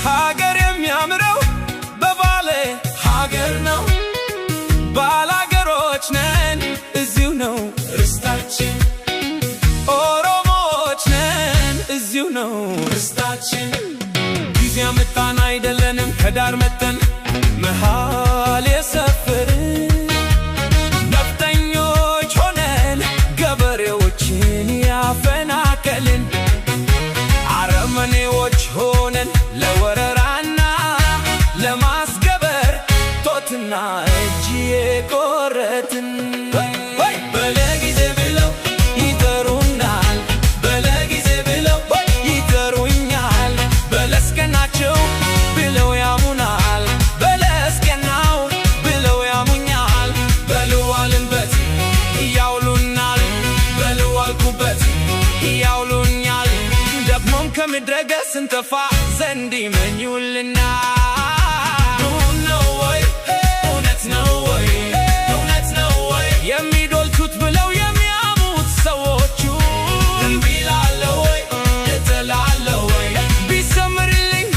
ሀገር የሚያምረው በባሌ ሀገር ነው ባላገሮች ነን እዚሁ ነው ርስታችን ኦሮሞዎች ነን እዚሁ ነው ርስታችን ጊዜ አመጣን አይደለንም ከዳር መተን መሃል የሰፈርን ነፍጠኞች ሆነን ገበሬዎችን ያፈናቀልን አረመኔዎች ሆነን ለወረራና ለማስገበር ጦትና እጅ የቆረጥን በለጊዜ ብለው ይጠሩናል በለጊዜ ብለው ይጠሩኛል በለስቀናቸው ብለው ያሙናል በለስቀናው ብለው ያሙኛል በልዋልንበት ያውሉናል በልዋልኩበት ያውሉኛል ደግሞም ከምድረገጽ እንጠፋ ዘንድ ይመኙልናል የሚዶልቱት ብለው የሚያሙት ሰዎቹ እምቢ እላለሁ ወይ እጥላለሁ ወይ ቢሰምርልኝ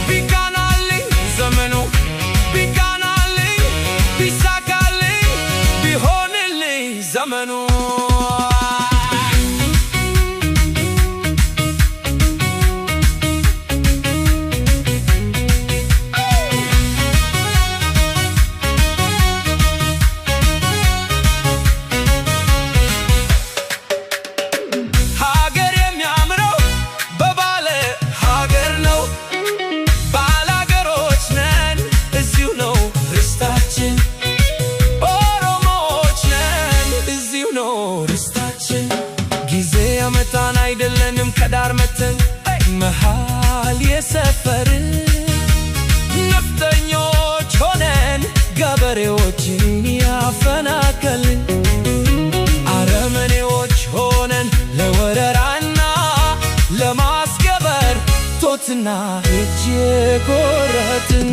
ቢቃናልኝ ዘመኑ ቢቃናልኝ ቢሳካልኝ ቢሆንልኝ ዘመኑ ጊዜ አመጣን አይደለንም ከዳር መተን መሃል የሰፈርን ነፍጠኞች ሆነን ገበሬዎችን ያፈናቀልን አረመኔዎች ሆነን ለወረራና ለማስገበር ጦትና እጅ የቆረጥን